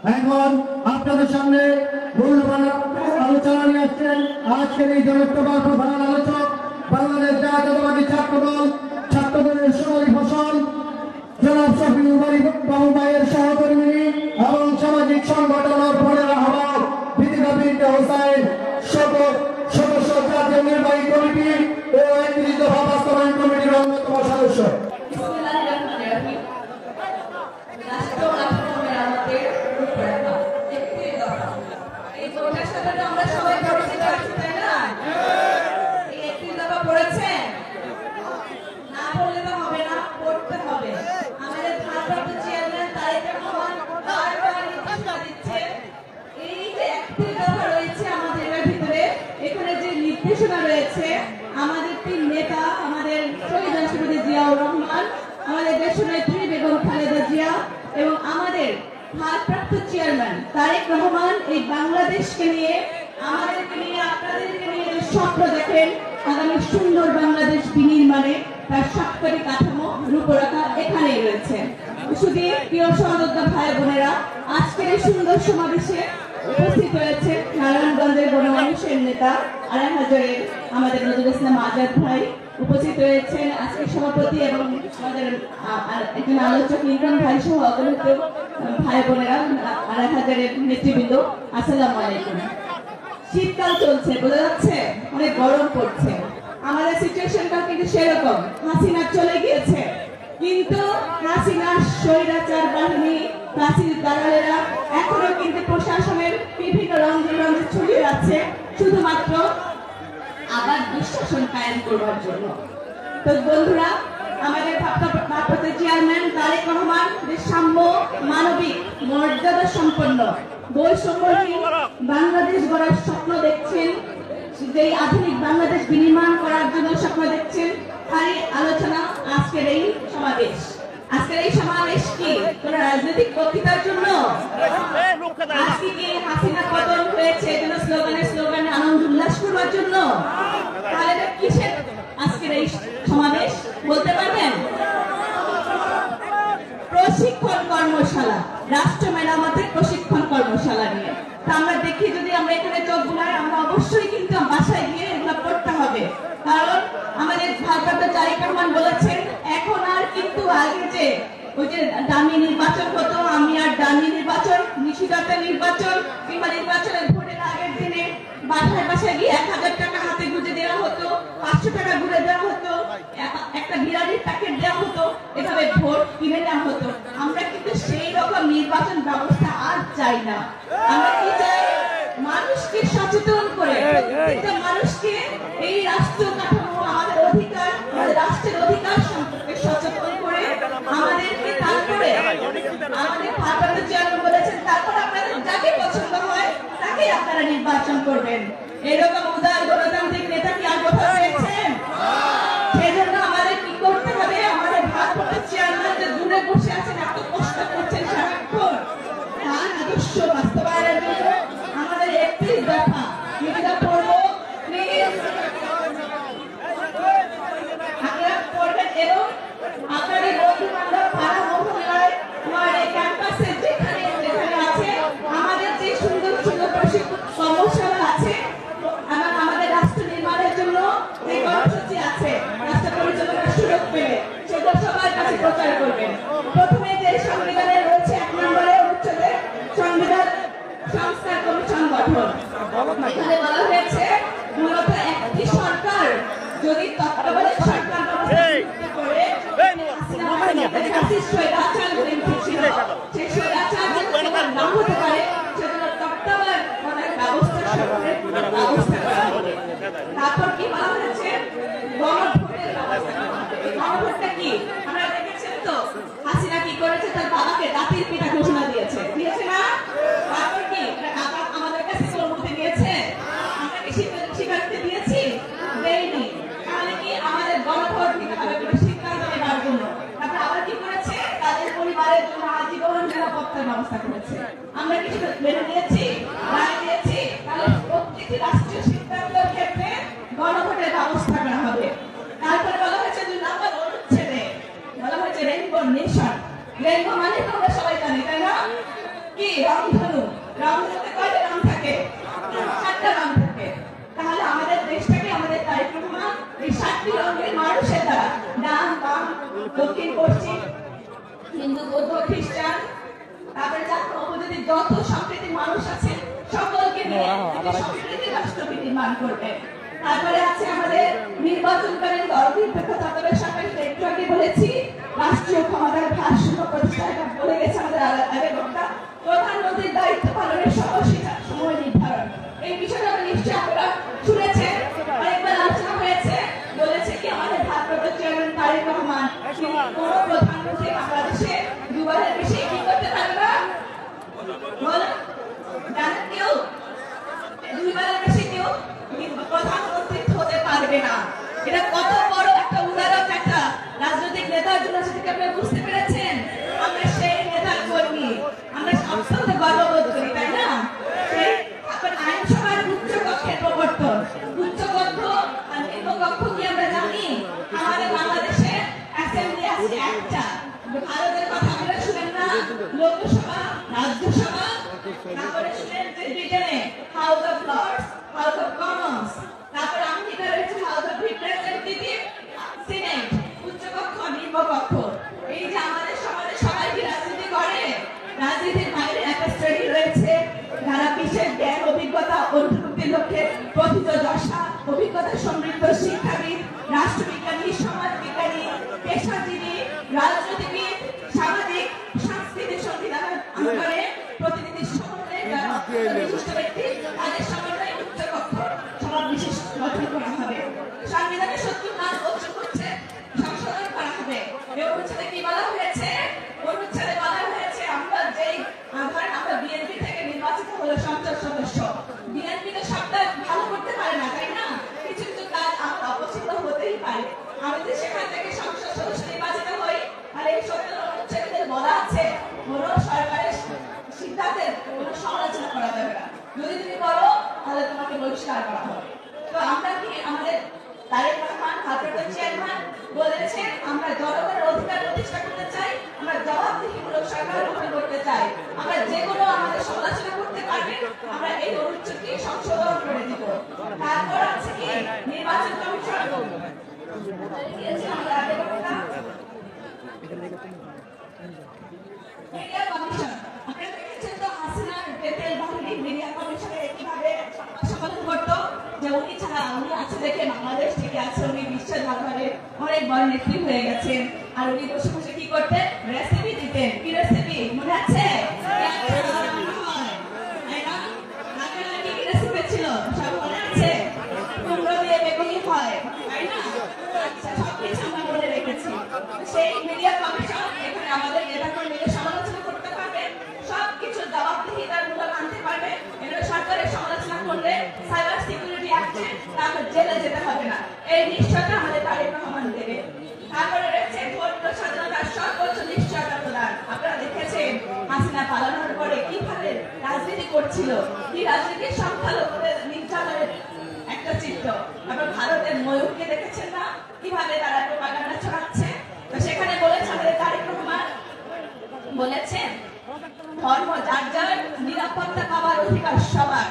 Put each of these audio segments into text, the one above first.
এখন আপনাদের সামনে মূল্যবান আলোচনা নিয়ে আসছেন আজকের এই জনপ্রিয় প্রধান আলোচক বাংলাদেশ জাতীয়তাবাদী ছাত্রদল ছাত্রদলের সোনালী ফসল জনাব শফিউল বারী বাবু ভাইয়ের সহকর্মী এবং সামাজিক সংগঠনের পরের আহ্বায়ক বিদিকা বিনতে হোসেন সদস্য জাতীয় নির্বাহী কমিটি ও ৩১ দফা বাস্তবায়ন কমিটির অন্যতম সদস্য। আমাদের তিন নেতা আমাদের শহীদ রাষ্ট্রপতি জিয়াউর রহমান, আমাদের দেশনেত্রী বেগম খালেদা জিয়া এবং আমাদের ভারপ্রাপ্ত চেয়ারম্যান তারেক রহমান এই বাংলাদেশকে নিয়ে আমাদেরকে নিয়ে আপনাদেরকে নিয়ে স্বপ্ন দেখেন আগামী সুন্দর বাংলাদেশ বিনির্মাণে তার সরকারি কাঠামো রূপরেখা এখানেই রয়েছে। শুধু প্রিয় সহযোদ্ধা ভাই বোনেরা, আজকের এই সুন্দর সমাবেশে উপস্থিত হয়েছে নারায়ণগঞ্জের গণমানুষের নেতা আড়াইহাজারের আমাদের নজরুল ইসলাম আজাদ ভাই, উপস্থিত হয়েছেন আজকের সভাপতি এবং আমাদের একজন আলোচক লিটন ভাই সহ অগণিত ভাই বোনেরা আড়াইহাজারের নেতৃবৃন্দ, আসসালামু আলাইকুম। শীতকাল চলছে, বোঝা যাচ্ছে অনেক গরম পড়ছে, আমাদের সিচুয়েশনটা কিন্তু সেরকম। হাসিনা চলে গিয়েছে, কিন্তু হাসিনার স্বৈরাচার বাহিনী প্রাচীর দালালেরা এখনো কিন্তু প্রশাসনের বিভিন্ন রঙে রঙে ছড়িয়ে আছে শুধুমাত্র আবার দুঃশাসন কায়েম করবার জন্য। তো বন্ধুরা, আমাদের ভারপ্রাপ্ত চেয়ারম্যান তারেক রহমান সাম্য, মানবিক, মর্যাদা সম্পন্ন, বৈষম্যহীন বাংলাদেশ গড়ার স্বপ্ন দেখছেন, যে আধুনিক বাংলাদেশ বিনির্মাণ করার জন্য স্বপ্ন দেখছেন। তারই আলোচনা আজকের এই সমাবেশ। আজকের এই সমাবেশ কি কোন রাজনৈতিক বক্তৃতার জন্য? আজকে কি হাসিনা পতন হয়েছে যেন স্লোগানে আনন্দ উল্লাস করবার জন্য? তাহলে কিসের আজকের এই সমাবেশ বলতে পারবেন? প্রশিক্ষণ কর্মশালা, রাষ্ট্র মেরামতের প্রশিক্ষণ কর্মশালা নিয়ে। তা আমরা দেখি, যদি আমরা এখানে চোখ বুলাই, আমরা অবশ্যই কিন্তু বাসায় গিয়ে এগুলো করতে হবে। কারণ আমাদের ভারপ্রাপ্ত তারেক রহমান বলেছেন, এখন আর কিন্তু আগে যে ওই যে দামি নির্বাচন হতো, আমি আর দামি নির্বাচন, নিষিদ্ধতা নির্বাচন কিংবা নির্বাচনের ভোটের আগের দিনে বাসায় বাসায় গিয়ে ১,০০০ টাকা হাতে গুঁজে দেওয়া হতো, ৫০০ টাকা ঘুরে দেওয়া হতো, একটা বিরিয়ানির প্যাকেট দেওয়া হতো, এভাবে ভোট কিনে নেওয়া হতো। আমরা কিন্তু সেই রকম নির্বাচন ব্যবস্থা আর চাই না। আমরা কি চাই? মানুষকে সচেতন করে, মানুষকে এই রাষ্ট্র কাঠামো, আমাদের অধিকার, আমাদের রাষ্ট্রের অধিকার সম্পর্কে সচেতন করে আমাদেরকে, তারপরে আমাদের ভারপ্রাপ্ত চেয়ারম্যান বলেছেন, তারপর আপনাদের যাকে পছন্দ হয় তাকে আপনারা নির্বাচন করবেন। এরকম উদার গণতান্ত্রিক নেতা কি আর কোথাও পেয়েছেন? সেজন্য আমাদের কি করতে হবে? আমাদের ভারপ্রাপ্ত চেয়ারম্যান যে দূরে বসে আছেন, এত কষ্ট করছেন সারাক্ষণ, তার আদর্শ বাস্তবায়নের জন্য আমাদের ৩১ দফা যেটা পড়বো, প্লিজ আপনারা পড়বেন এবং আপনাদের বন্ধু বান্ধব পাড়া মহল্লায় ওয়ার্ডে ক্যাম্পাসে যেখানে যেখানে আছে আমাদের যে সুন্দর সুন্দর প্রশিক্ষণ কর্মশালা আছে এবং আমাদের রাষ্ট্র নির্মাণের জন্য যে কর্মসূচি আছে, রাষ্ট্র পরিচালনার সুযোগ পেলে সেগুলো সবার কাছে প্রচার করবেন। প্রথমে যে সংবিধানে রয়েছে ১ নম্বরে অনুচ্ছেদে সংবিধান সংস্কার কমিশন গঠন। এখানে বলা হয়েছে মূলত একটি সরকার যদি তত্ত্বাবধায়ক সরকার ব্যবস্থা করে সেই স্বৈরাচার না হতে পারে, সেজন্য তত্ত্বাবধায়ক ব্যবস্থা করা হবে। তারপর কি বলা হয়েছে? গণভোটের ব্যবস্থা করা হবে। গণভোটটা কি আপনারা দেখেছেন তো? হাসিনা কি করেছে? তার বাবাকে জাতির পিতা ঘোষণা দিয়েছে, দিয়েছে না? তারপর কি আমাদের কাছে অনুমতি দিয়েছে? আমরা কি স্বীকৃতি দিয়েছি? দেয়নি। তাহলে কি আমাদের গণভোট দিতে হবে কোনো সিদ্ধান্ত নেওয়ার জন্য? তারপর আবার কি করেছে? তাদের পরিবারের জন্য আজীবন নিরাপত্তার ব্যবস্থা করেছে। আমরা কি মেনে নিয়েছি? রায় দিয়েছি? তাহলে প্রত্যেকটি রাষ্ট্রীয় সিদ্ধান্তের ক্ষেত্রে গণভোটের ব্যবস্থা করা হবে। তারপরে বলা হয়েছে ২ নম্বর অনুচ্ছেদে বলা হয়েছে রেইনবো নেশন। রেইনবো মানে তো আমরা সবাই জানি, তাই না? কি রংধনু, রংধনুতে কয়টা রং থাকে? 7টা রং থাকে। তাহলে আমাদের দেশটাকে আমাদের তারেক রহমান এই 7টি রঙের মানুষের দ্বারা, ডান বাম দক্ষিণ পশ্চিম হিন্দু বৌদ্ধ খ্রিস্টান তারপরে জাতীয় উপজাতির যত সম্প্রীতির মানুষ আছে সকলকে নিয়ে সম্প্রীতির রাষ্ট্র বিনির্মাণ করবে। তারপরে আছে আমাদের নির্বাচনকালীন দল নিরপেক্ষ তত্ত্বাবধায়ক সরকার, একটু আগে বলেছি রাষ্ট্রীয় ক্ষমতার ভারসাম্য প্রতিষ্ঠা, এটা বলে গেছে আমাদের আগের বক্তা। প্রধানমন্ত্রীর দায়িত্ব পালনের সময় নির্ধারণ, এই বিষয়টা আমরা নিশ্চয়ই আপনারা শুনেছেন, অনেকবার আলোচনা হয়েছে। বলেছে কি আমাদের ভারপ্রাপ্ত চেয়ারম্যান তারেক রহমান কোন প্রধানমন্ত্রী বাংলাদেশে দুবারের বেশি কি করতে পারবে না, বলেন জানেন কেউ? দুইবারের বেশি কেউ প্রধানমন্ত্রী হতে পারবে না। এটা কত বড় একটা উদাহরণ একটা রাজনৈতিক নেতার জন্য, সেটাকে আপনারা বুঝতে পেরেছেন? আমরা সেই নেতার কর্মী, আমরা অত্যন্ত গর্ববোধ করি, তাই না? সেই আপনার আইনসভার উচ্চ কক্ষের প্রবর্তন, উচ্চ কক্ষ আর নিম্ন কক্ষ কি আমরা জানি? আমাদের বাংলাদেশে অ্যাসেম্বলি আছে একটা, ভারতের কথা আমরা শুনেন না, লোকসভা রাজ্যসভা, তারপরে শুনেন যে ব্রিটেনে House of Lords, House of Commons, তারপরে আমেরিকা রয়েছে হাউস অফ রিপ্রেজেন্টেটিভ, সিনেট, উচ্চ কক্ষ নিম্ন কক্ষ। এই যে আমাদের সমাজে সবাই কি রাজনীতি করে? রাজনীতির বাইরে একটা শ্রেণী রয়েছে যারা বিশেষ জ্ঞান অভিজ্ঞতা অন্তর্ভুক্তির লক্ষ্যে প্রথিত দশা অভিজ্ঞতা সমৃদ্ধ শিক্ষাবিদ, রাষ্ট্রবিজ্ঞানী, সমাজবিজ্ঞানী, পেশাজীবী, রাজনীতিবিদ, সামাজিক সাংস্কৃতিক সংবিধান আন্দোলনে প্রতিনিধি সমন্বয়ে যারা বিশিষ্ট ব্যক্তি, তাদের সমন্বয়ে উচ্চ কক্ষ সভা বিশেষ গঠন করা হবে। সংবিধানের ৭০ ধারা হচ্ছে সংশোধন করা হবে। এই অনুচ্ছেদে কি বলা হয়েছে? অনুচ্ছেদে বলা হয়েছে আমরা যেই ধরেন আমরা বিএনপি থেকে নির্বাচিত হলো সংসদ সদস্য, বিএনপি তো সবটা ভালো করতে পারে না, তাই না? কিছু কিছু কাজ আমার অপছন্দ হতেই পারে। আমি যদি সেখান থেকে সংসদ সদস্য নির্বাচিত হই, আর এই ৭০ অনুচ্ছেদে বলা আছে কোন সরকারের সিদ্ধান্তের কোনো সমালোচনা করা যাবে না, যদি তুমি করো তাহলে তোমাকে বহিষ্কার করা হবে। তো আমরা কি আমাদের তারেক রহমান ভারপ্রাপ্ত চেয়ারম্যান বলেছেন আমরা জনগণের অধিকার প্রতিষ্ঠা করতে চাই, আমরা জবাবদিহিমূলক সরকার গঠন করতে চাই, আমরা যে কোনো আমাদের সমালোচনা করতে পারবে, আমরা এই অনুচ্ছেদকে সংশোধন করে দিব। তারপর আছে কি নির্বাচন কমিশন, মিডিয়া কমিশন। আপনারা দেখেছেন তো হাসিনার তেল বাহিনী মিডিয়া কমিশনে কিভাবে সম্পাদন করতো, যে উনি ছাড়া উনি আছে দেখে বাংলাদেশ থেকে আছে, উনি বিশ্বের দরবারে অনেক বড় নেত্রী হয়ে গেছেন। আর উনি বসে বসে কি করতেন? রেসিপি দিতেন। কি রেসিপি মনে আছে? কি রেসিপি ছিল সব মনে আছে? কুমড়ো দিয়ে বেগুনি হয়, তাই না? আচ্ছা, সবকিছু আমরা মনে রেখেছি। সেই মিডিয়া কমিশন এখানে আমাদের নেতাকর্মীকে সমালোচনা করতে পারবে, সবকিছু জবাবদিহিতার মূলক আনতে পারবে। এটা সরকারের সমালোচনা করলে সাইবার সিকিউরিটি অ্যাক্টে তাকে জেলে যেতে হবে না, এই নিশ্চয়তা আমাদের তারেক রহমান দেবে। তারপরে রয়েছে ভোট স্বাধীনতার সর্বোচ্চ নিশ্চয়তা প্রদান। আপনারা দেখেছেন হাসিনা পালানোর পরে কিভাবে রাজনীতি করছিল, কি রাজনীতির সংখ্যালঘুদের নির্যাতনের একটা চিত্র। আবার ভারতের ময়ূরকে দেখেছেন না, কিভাবে তারা প্রোপাগান্ডা ছড়াচ্ছে। তো সেখানে বলেছে আমাদের তারেক রহমান বলেছেন ধর্ম যার যার, নিরাপত্তা পাওয়ার অধিকার সবার।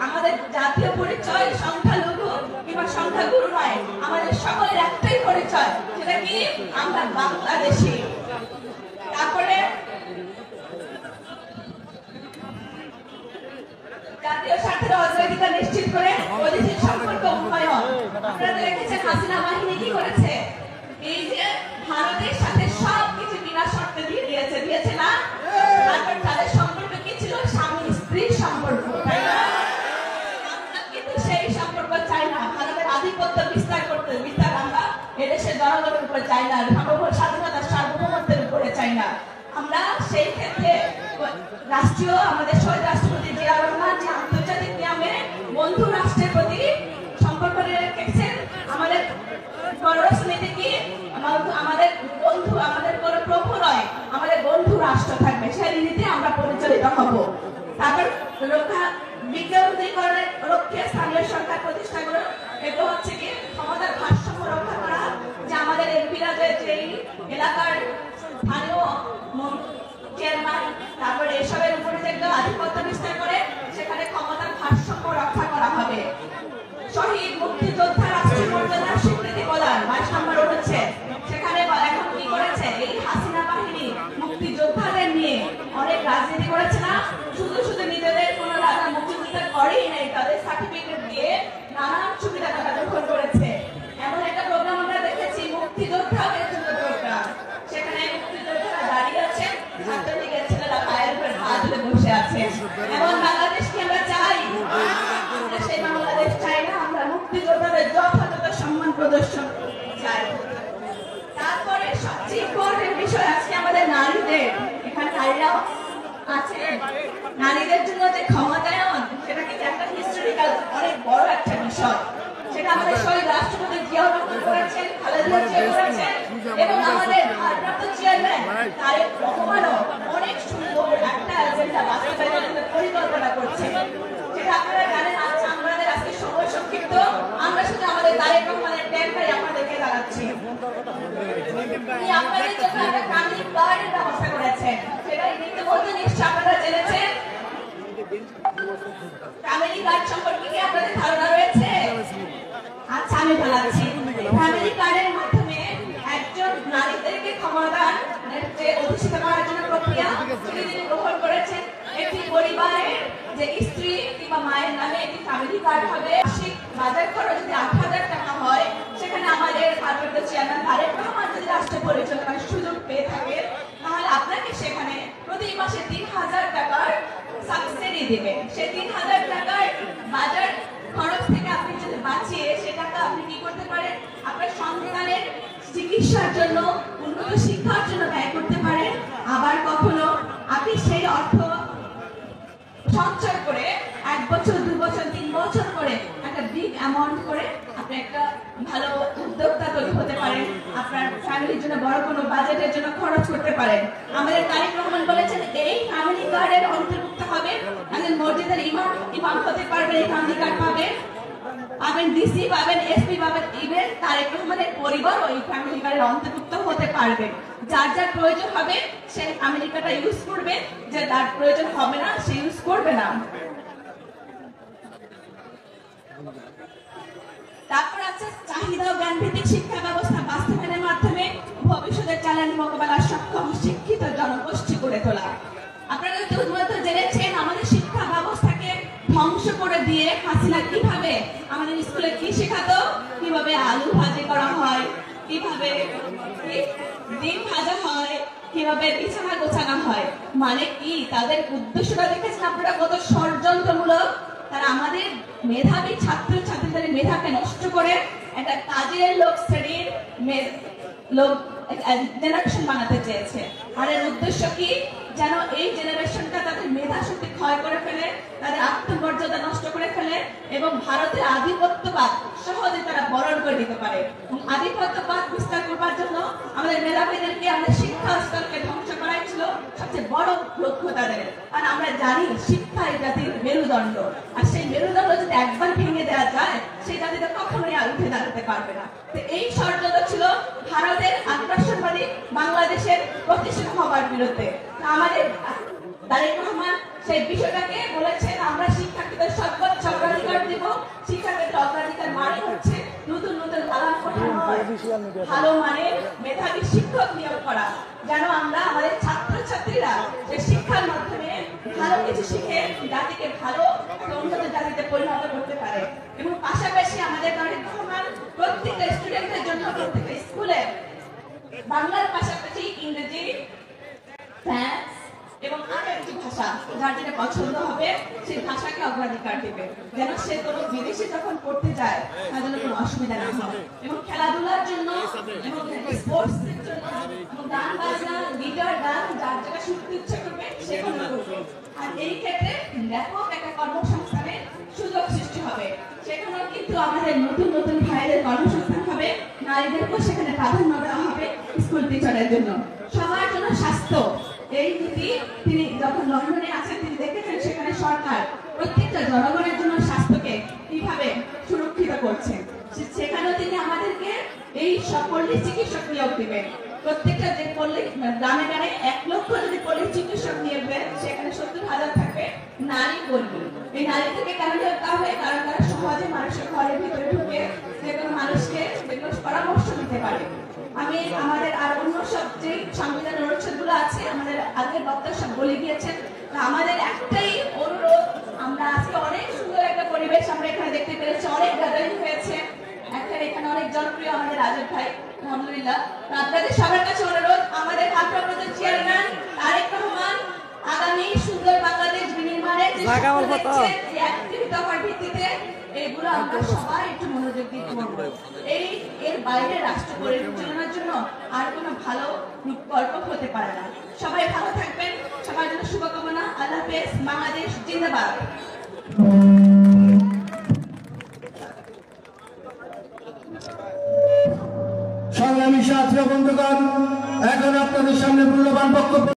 আমাদের জাতীয় পরিচয় সংখ্যালঘু কিংবা সংখ্যাগুরু নয়, আমাদের সকলের একটাই পরিচয়, সেটা কি আমরা বাংলাদেশী। তারপরে জাতীয় স্বার্থের অগ্রাধিকার নিশ্চিত করে বৈদেশিক সম্পর্ক উন্নয়ন। আপনারা দেখেছেন হাসিনা বাহিনী কি করেছে? এই যে ভারতের সাথে সবকিছু বিনা শর্তে দিয়ে দিয়েছে না? তারপর তাদের সম্পর্ক কি ছিল? স্বামী স্ত্রীর সম্পর্ক, তাই না? আমরা কিন্তু সেই সম্পর্ক চাই না। ভারতের আধিপত্য বিস্তার আমরা এদেশের জনগণের উপর চাই না, স্বাধীনতার সার্বভৌমত্বের উপরে চাই না। আমরা সেই ক্ষেত্রে রাষ্ট্রীয় আমাদের শহীদ রাষ্ট্রপতি জিয়াউর রহমান যে আন্তর্জাতিক নিয়মে বন্ধু রাষ্ট্রের প্রতি সম্পর্ক রেখেছেন, আমাদের পররাষ্ট্র নীতি কি আমাদের বন্ধু, আমাদের কোনো প্রভু নয়, আমাদের বন্ধু রাষ্ট্র থাকবে, সেই নীতিতে আমরা পরিচালিত হব। তারপর রক্ষা বিকেন্দ্রীকরণের লক্ষ্যে স্থানীয় সরকার প্রতিষ্ঠা করে, এগুলো হচ্ছে কি ক্ষমতার ভারসাম্য রক্ষা করা, যে আমাদের এমপিরা যে এলাকার স্থানীয় চেয়ারম্যান, তারপরে এসবের উপরে যে একটা রাজনীতি করেছে না, শুধু শুধু নিজেদের কোনো রাজা মুক্তিযোদ্ধা করেই নাই, তাদের সার্টিফিকেট দিয়ে নানান সুবিধা তারা গ্রহণ করেছে। এমন একটা প্রোগ্রাম আমরা দেখেছি, মুক্তিযোদ্ধাদের জন্য প্রোগ্রাম, সেখানে মুক্তিযোদ্ধারা দাঁড়িয়ে আছেন, ছাত্রলীগের ছেলেরা পায়ের উপর হাত তুলে বসে আছে। এমন বাংলাদেশকে আমরা চাই? আমরা সেই বাংলাদেশ চাই না, আমরা মুক্তিযোদ্ধাদের যথাযথ সম্মান প্রদর্শন চাই। তারপরে সবচেয়ে ইম্পর্টেন্ট বিষয় আজকে আমাদের নারীদের, এখানে নারীরাও আছে, নারীদের জন্য যে ক্ষমতায়ন, সেটা কিন্তু একটা হিস্টোরিক্যাল অনেক বড় একটা বিষয়। সেটা আমাদের শহীদ রাষ্ট্রপতি জিয়াউর রহমান করেছেন, খালেদা জিয়া করেছেন, এবং আমাদের ভারপ্রাপ্ত চেয়ারম্যান তারেক রহমানও অনেক সুন্দর একটা এজেন্ডা বাস্তবায়নের জন্য পরিকল্পনা করছে। যেটা আপনারা জানেন, আজকে আমাদের আজকে সময় সংক্ষিপ্ত, আমরা শুধু আমাদের তারেক রহমানের ট্যাগটাই আপনাদেরকে জানাচ্ছি। আপনাদের জন্য একটা ফ্যামিলি কার্ডের ব্যবস্থা করেছেন, সেটা ইতিমধ্যে নিশ্চয় আপনারা জেনেছেন। ফ্যামিলি কার্ড সম্পর্কে কি আপনাদের ধারণা রয়েছে? আচ্ছা, আমি বলাচ্ছি। ফ্যামিলি কার্ডের মাধ্যমে একজন নারীদেরকে ক্ষমতায়ন যে অধিষ্ঠিত করার জন্য প্রক্রিয়া সেটি তিনি গ্রহণ করেছেন। একটি পরিবারের যে স্ত্রী কিংবা মায়ের নামে একটি ফ্যামিলি কার্ড হবে। মাসিক বাজার খরচ যদি ৮,০০০ টাকা হয়, সেখানে আমাদের ভারপ্রাপ্ত চেয়ারম্যান তারেক রহমান যদি রাষ্ট্র পরিচালনার সুযোগ পেয়ে থাকে, তাহলে আপনাকে সেখানে প্রতি মাসে ৩,০০০ টাকার সাবসিডি দিবে। সেই ৩,০০০ টাকার বাজার খরচ থেকে আপনি যদি বাঁচিয়ে সে টাকা আপনি কি করতে পারেন, আপনার সন্তানের চিকিৎসার জন্য, উন্নত শিক্ষার জন্য ব্যয় করতে পারেন। আবার কখনো আপনি সেই অর্থ সঞ্চয় করে ১ বছর, ২ বছর, ৩ বছর করে একটা বিগ অ্যামাউন্ট করে আপনি একটা ভালো উদ্যোক্তা তৈরি হতে পারেন, আপনার ফ্যামিলির জন্য বড় কোনো বাজেটের জন্য খরচ করতে পারেন। আমাদের তারেক রহমান বলেছেন এই ফ্যামিলি কার্ডের অন্তর্ভুক্ত হবে, একজন মসজিদের ইমাম হতে পারবে, এই ফ্যামিলি কার্ড পাবেন, ডিসি পাবেন, এসপি পাবেন, ইভেন তারেক রহমানের পরিবার ওই ফ্যামিলি কার্ডের অন্তর্ভুক্ত হতে পারবে। যার যার প্রয়োজন হবে সে ফ্যামিলি কার্ডটা ইউজ করবে, যে তার প্রয়োজন হবে না সে ইউজ করবে না। তারপর আছে চাহিদা ও জ্ঞানভিত্তিক শিক্ষা ব্যবস্থা বাস্তবায়নের মাধ্যমে ভবিষ্যতের চ্যালেঞ্জ মোকাবেলার সক্ষম শিক্ষিত জনগোষ্ঠী গড়ে তোলা। আপনারা ইতিমধ্যে জেনেছেন আমাদের শিক্ষা ব্যবস্থাকে ধ্বংস করে দিয়ে হাসিনা কিভাবে আমাদের স্কুলে কি শেখাতো, কিভাবে আলু ভাজি করা হয়, কিভাবে ডিম ভাজা হয়, কিভাবে বিছানা গোছানো হয়। মানে কি তাদের উদ্দেশ্যটা দেখেছেন আপনারা কত ষড়যন্ত্রমূলক। তারা আমাদের মেধাবী ছাত্র ছাত্রীদের মেধাকে নষ্ট করে একটা কাজের লোক শ্রেণীর লোক জেনারেশন বানাতে চেয়েছে। আর এর উদ্দেশ্য কি, যেন এই জেনারেশনটা তাদের মেধা শক্তি ক্ষয় করে ফেলে, তাদের আত্মমর্যাদা নষ্ট করে ফেলে এবং ভারতের আধিপত্যবাদ সহজে তারা বরণ করে দিতে পারে। আধিপত্যবাদ বিস্তার করবার জন্য আমাদের মেধাবীদেরকে, আমাদের শিক্ষা স্তরকে ধ্বংস করাই ছিল সবচেয়ে বড় লক্ষ্য তাদের। আর আমরা জানি শিক্ষা এই জাতির মেরুদণ্ড, আর সেই মেরুদণ্ড যদি একবার ভেঙে দেওয়া যায় সেই জাতিটা কখনোই আর উঠে দাঁড়াতে পারবে না। তো এই ষড়যন্ত্র ছিল ভারতের আগ্রাসনবাদী বাংলাদেশের প্রতিষ্ঠিত হবার বিরুদ্ধে। আমাদের তারেক রহমান সেই বিষয়টাকে বলেছেন, আমরা শিক্ষার্থীদের সর্বোচ্চ অগ্রাধিকার দেব। শিক্ষাক্ষেত্রে অগ্রাধিকার মানে হচ্ছে নতুন নতুন দালান কোঠানো, ভালো মানের মেধাবী শিক্ষক নিয়োগ করা, যেন আমরা আমাদের ছাত্রছাত্রীরা যে শিক্ষার মাধ্যমে ভালো কিছু শিখে জাতিকে ভালো উন্নত জাতিতে পরিণত করতে পারে। এবং পাশাপাশি আমাদের তারেক রহমান প্রত্যেকটা স্টুডেন্টের জন্য প্রত্যেকটা স্কুলে বাংলার পাশাপাশি ইংরেজি, ফ্রান্স এবং আরো একটি ভাষা যার যেটা পছন্দ হবে সেই ভাষাকে অগ্রাধিকার দেবে, যেন সে কোনো বিদেশে যখন পড়তে যায় তার জন্য কোনো অসুবিধা না হয়। এবং খেলাধুলার জন্য এবং স্পোর্টসের জন্য এবং গান বাজনা, গিটার, গান যার যেটা শুনতে ইচ্ছা করবে সেগুলো করবে। আর এই ক্ষেত্রে ব্যাপক একটা কর্মসংস্থানের সুযোগ সৃষ্টি হবে। সেখানেও কিন্তু আমাদের নতুন নতুন ভাইদের কর্মসংস্থান হবে, নারীদেরকেও সেখানে প্রাধান্য দেওয়া হবে স্কুল টিচারের জন্য। সবার জন্য স্বাস্থ্য, এই নীতি তিনি যখন লন্ডনে আছেন তিনি দেখেছেন সেখানে সরকার প্রত্যেকটা জনগণের জন্য স্বাস্থ্যকে কিভাবে সুরক্ষিত করছে। সেখানেও তিনি আমাদেরকে এই পল্লী চিকিৎসক নিয়োগ দিবেন। প্রত্যেকটা যে পল্লী গ্রামে গ্রামে ১ লক্ষ যদি পল্লী চিকিৎসক নিয়োগ দেন, সেখানে ৭০,০০০ থাকবে নারী কর্মী। এই নারী থেকে কেন নিয়োগ দেওয়া হয়? কারণ তারা সহজে মানুষের ঘরের ভিতরে ঢুকে যে কোনো মানুষকে পরামর্শ দিতে পারে। আমি আমাদের আর অন্য সব যে সংবিধানের অনুচ্ছেদগুলো আছে আমাদের আগের বক্তা সব বলে গিয়েছেন, আমাদের একটাই অনুরোধ, আমরা আজকে অনেক সুন্দর একটা পরিবেশ আমরা এখানে দেখতে পেরেছি, অনেক গ্যাদারিং হয়েছে, এখানে অনেক জনপ্রিয় আমাদের রাজব ভাই, আলহামদুলিল্লাহ। আপনাদের সবার কাছে অনুরোধ, আমাদের ভারপ্রাপ্ত চেয়ারম্যান তারেক রহমান আগামী সুন্দর বাংলাদেশ বিনির্মাণের যে স্বপ্ন দেখছেন, এই একত্রিত হওয়ার ভিত্তিতে এগুলো আমরা সবাই একটু মনোযোগ দিতে পারব। এর বাইরে রাষ্ট্র পরিচালনার জন্য আর কোনো ভালো বিকল্প হতে পারে না। সবাই ভালো থাকবেন, সবার জন্য শুভকামনা। আল্লাহ হাফেজ। বাংলাদেশ জিন্দাবাদ। সংগ্রামী সাথী বন্ধুগণ, এখন আপনাদের সামনে মূল্যবান বক্তব্য